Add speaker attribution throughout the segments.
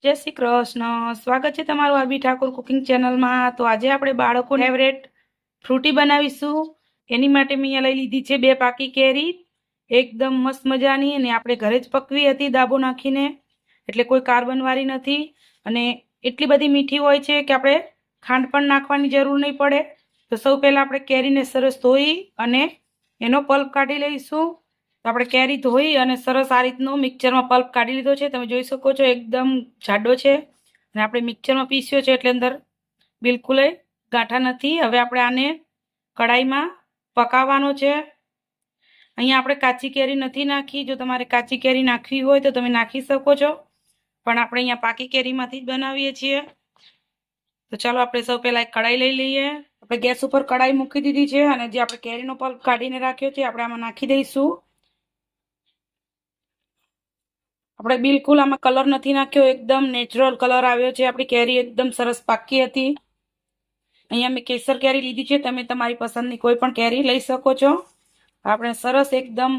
Speaker 1: જય શ્રી કૃષ્ણ। સ્વાગત છે તમારું આરબી ઠાકોર કુકિંગ ચેનલમાં। તો આજે આપણે બાળકો ફેવરેટ ફ્રૂટી બનાવીશું। એની માટે મેં અહીંયા લઈ લીધી છે 2 પાકી કેરી, એકદમ મસ્ત મજાની, અને આપણે ઘરે જ પકવી હતી દાબો નાખીને, એટલે કોઈ કાર્બનવાળી નથી અને એટલી બધી મીઠી હોય છે કે આપણે ખાંડ પણ નાખવાની જરૂર નહીં પડે। તો સૌ પહેલાં આપણે કેરીને સરસ ધોઈ અને એનો પલ્પ કાઢી લઈશું। તો આપણે કેરી ધોઈ અને સરસ આ રીતનો મિક્સરમાં પલ્પ કાઢી લીધો છે। તમે જોઈ શકો છો એકદમ જાડો છે અને આપણે મિક્સરમાં પીસ્યો છે એટલે અંદર બિલકુલ ગાંઠા નથી। હવે આપણે આને કડાઈમાં પકાવવાનો છે। અહીંયા આપણે કાચી કેરી નથી નાખી। જો તમારે કાચી કેરી નાખવી હોય તો તમે નાખી શકો છો, પણ આપણે અહીંયા પાકી કેરીમાંથી જ બનાવીએ છીએ। તો ચાલો આપણે સૌ પહેલાં એક કડાઈ લઈ લઈએ। આપણે ગેસ ઉપર કડાઈ મૂકી દીધી છે અને જે આપણે કેરીનો પલ્પ કાઢીને રાખ્યો છે આપણે આમાં નાખી દઈશું। આપણે બિલકુલ આમાં કલર નથી નાખ્યો, એકદમ નેચરલ કલર આવ્યો છે। આપણી કેરી એકદમ સરસ પાકી હતી। અહીંયા મેં કેસર કેરી લીધી છે, તમે તમારી પસંદની કોઈ પણ કેરી લઈ શકો છો। આપણે સરસ એકદમ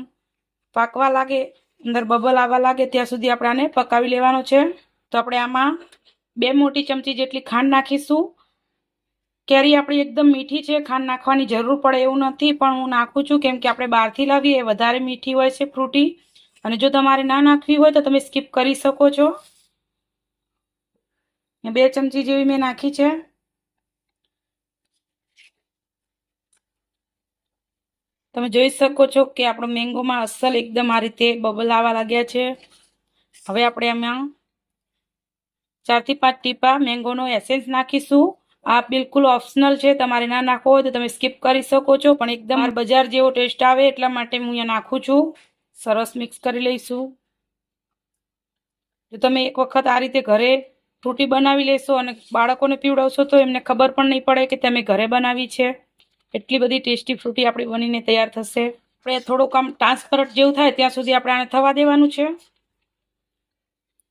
Speaker 1: પાકવા લાગે, અંદર બબલ આવવા લાગે ત્યાં સુધી આપણે આને પકાવી લેવાનો છે। તો આપણે આમાં 2 મોટી ચમચી જેટલી ખાંડ નાખીશું। કેરી આપણી એકદમ મીઠી છે, ખાંડ નાખવાની જરૂર પડે એવું નથી, પણ હું નાખું છું કેમ કે આપણે બહારથી લાવીએ એ વધારે મીઠી હોય છે ફ્રૂટી, અને જો તમારે ના નાખવી હોય તો તમે સ્કીપ કરી શકો છો। 2 ચમચી જેવી મેં નાખી છે। તમે જોઈ શકો છો કે આપણો મેંગોમાં અસલ એકદમ આ રીતે બબલ આવવા લાગ્યા છે। હવે આપણે આમાં 4 થી 5 ટીપા મેંગોનો એસેન્સ નાખીશું। આ બિલકુલ ઓપ્શનલ છે, તમારે ના નાખવો હોય તો તમે સ્કીપ કરી શકો છો, પણ એકદમ બજાર જેવો ટેસ્ટ આવે એટલા માટે હું અહીંયા નાખું છું। સરસ મિક્સ કરી લઈશું। જો તમે એક વખત આ રીતે ઘરે ફ્રૂટી બનાવી લેશો અને બાળકોને પીવડાવશો તો એમને ખબર પણ નહીં પડે કે તમે ઘરે બનાવી છે। એટલી બધી ટેસ્ટી ફ્રૂટી આપણી બનીને તૈયાર થશે। આપણે થોડુંક આમ ટ્રાન્સપરન્ટ જેવું થાય ત્યાં સુધી આપણે આને થવા દેવાનું છે।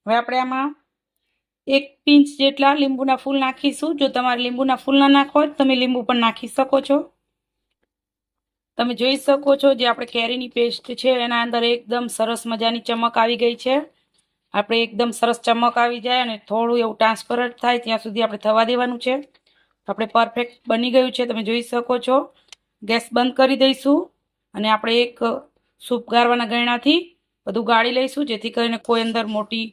Speaker 1: હવે આપણે આમાં 1 પિંચ જેટલા લીંબુના ફૂલ નાખીશું। જો તમારે લીંબુના ફૂલ ના નાખવા હોય તો તમે લીંબુ પણ નાખી શકો છો। તમે જોઈ શકો છો જે આપણે કેરીની પેસ્ટ છે એના અંદર એકદમ સરસ મજાની ચમક આવી ગઈ છે। આપણે એકદમ સરસ ચમક આવી જાય અને થોડું એવું ટ્રાન્સપરન્ટ થાય ત્યાં સુધી આપણે થવા દેવાનું છે। આપણે પરફેક્ટ બની ગયું છે, તમે જોઈ શકો છો। ગેસ બંધ કરી દઈશું અને આપણે એક સૂપ ગાળવાના ગળણાથી બધું ગાળી લઈશું, જેથી કરીને કોઈ અંદર મોટી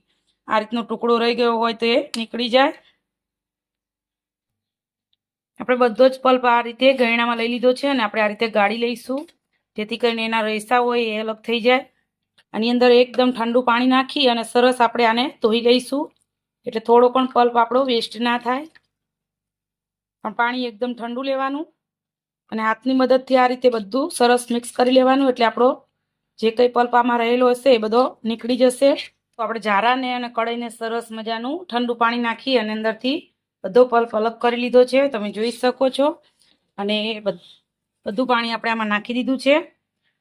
Speaker 1: આ રીતનો ટુકડો રહી ગયો હોય તો એ નીકળી જાય। આપણે બધો જ પલ્પ આ રીતે ગળણામાં લઈ લીધો છે અને આપણે આ રીતે ગાળી લઈશું, જેથી કરીને એના રેસા હોય એ અલગ થઈ જાય। આની અંદર એકદમ ઠંડુ પાણી નાખી અને સરસ આપણે આને ધોઈ લઈશું, એટલે થોડો પણ પલ્પ આપણો વેસ્ટ ના થાય। પણ પાણી એકદમ ઠંડુ લેવાનું અને હાથની મદદથી આ રીતે બધું સરસ મિક્સ કરી લેવાનું, એટલે આપણો જે કંઈ પલ્પ આમાં રહેલો હશે એ બધો નીકળી જશે। તો આપણે ઝારાને અને કઢાઈને સરસ મજાનું ઠંડુ પાણી નાખી અને અંદરથી બધો પલ્પ અલગ કરી લીધો છે, તમે જોઈ શકો છો। અને બધું પાણી આપણે આમાં નાખી દીધું છે।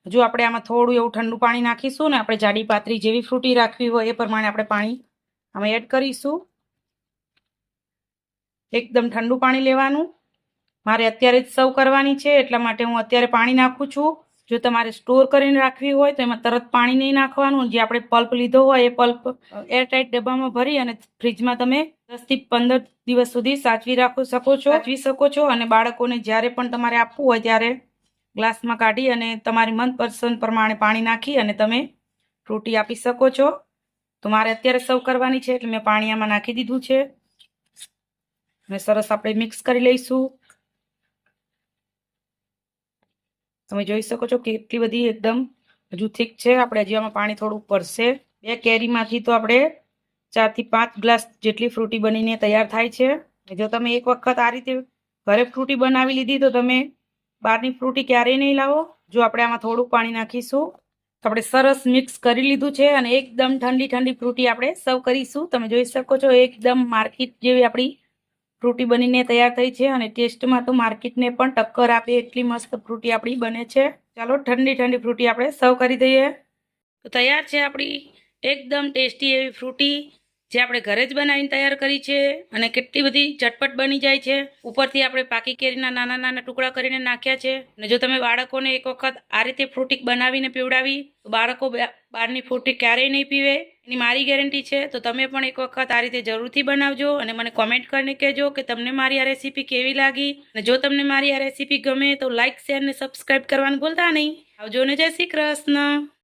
Speaker 1: જો આપણે આમાં થોડું એવું ઠંડુ પાણી નાખીશું ને આપણે જાડી પાતળી જેવી ફ્રૂટી રાખવી હોય એ પ્રમાણે આપણે પાણી આમાં એડ કરીશું। એકદમ ઠંડુ પાણી લેવાનું। મારે અત્યારે જ સર્વ કરવાની છે એટલા માટે હું અત્યારે પાણી નાખું છું। જો તમારે સ્ટોર કરીને રાખવી હોય તો એમાં તરત પાણી નહીં નાખવાનું। જે આપણે પલ્પ લીધો હોય એ પલ્પ એરટાઈટ ડબ્બામાં ભરી અને ફ્રીજમાં તમે 10 થી 15 દિવસ સુધી સાચવી શકો છો। અને બાળકોને જ્યારે પણ તમારે આપવું હોય ત્યારે ગ્લાસમાં કાઢી અને તમારી મનપસંદ પ્રમાણે પાણી નાખી અને તમે ફ્રૂટી આપી શકો છો। તો મારે અત્યારે સર્વ કરવાની છે એટલે મેં પાણી આમાં નાખી દીધું છે અને સરસ આપણે મિક્સ કરી લઈશું। તમે જોઈ શકો છો કે એટલી બધી એકદમ હજુ થીક છે, આપણે હજી આમાં પાણી થોડું પડશે। 2 કેરીમાંથી તો આપણે 4 થી 5 ગ્લાસ જેટલી ફ્રૂટી બનીને તૈયાર થાય છે। જો તમે એક વખત આ રીતે ઘરે ફ્રૂટી બનાવી લીધી તો તમે બહારની ફ્રૂટી ક્યારેય નહીં લાવો। જો આપણે આમાં થોડું પાણી નાખીશું તો આપણે સરસ મિક્સ કરી લીધું છે અને એકદમ ઠંડી ઠંડી ફ્રૂટી આપણે સર્વ કરીશું। તમે જોઈ શકો છો એકદમ માર્કેટ જેવી આપણી ફ્રૂટી બનીને તૈયાર થઈ છે અને ટેસ્ટમાં તો માર્કેટને પણ ટક્કર આપે એટલી મસ્ત ફ્રૂટી આપણી બને છે। ચાલો ઠંડી ઠંડી ફ્રૂટી આપણે સર્વ કરી દઈએ। તો તૈયાર છે આપણી એકદમ ટેસ્ટી એવી ફ્રૂટી। જે આપણે ઘરે જ બનાવીને તૈયાર કરી છે અને કેટલી બધી ઝટપટ બની જાય છે. ઉપરથી આપણે પાકી કેરીના નાના નાના ટુકડા કરીને નાખ્યા છે. અને જો તમે બાળકોને એક વખત આ રીતે ફ્રૂટી બનાવીને પીવડાવી તો બાળકો બહારની ફ્રૂટી ક્યારેય નહીં પીવે, એની મારી ગેરંટી છે. તો તમે પણ એક વખત આ રીતે જરૂરથી બનાવજો અને મને કોમેન્ટ કરીને કહેજો કે તમને મારી આ રેસીપી કેવી લાગી. અને જો તમને મારી આ રેસીપી ગમે તો લાઇક, શેર અને સબસ્ક્રાઈબ કરવાનું ભૂલતા નહીં. આવજો ને જય શ્રી કૃષ્ણ.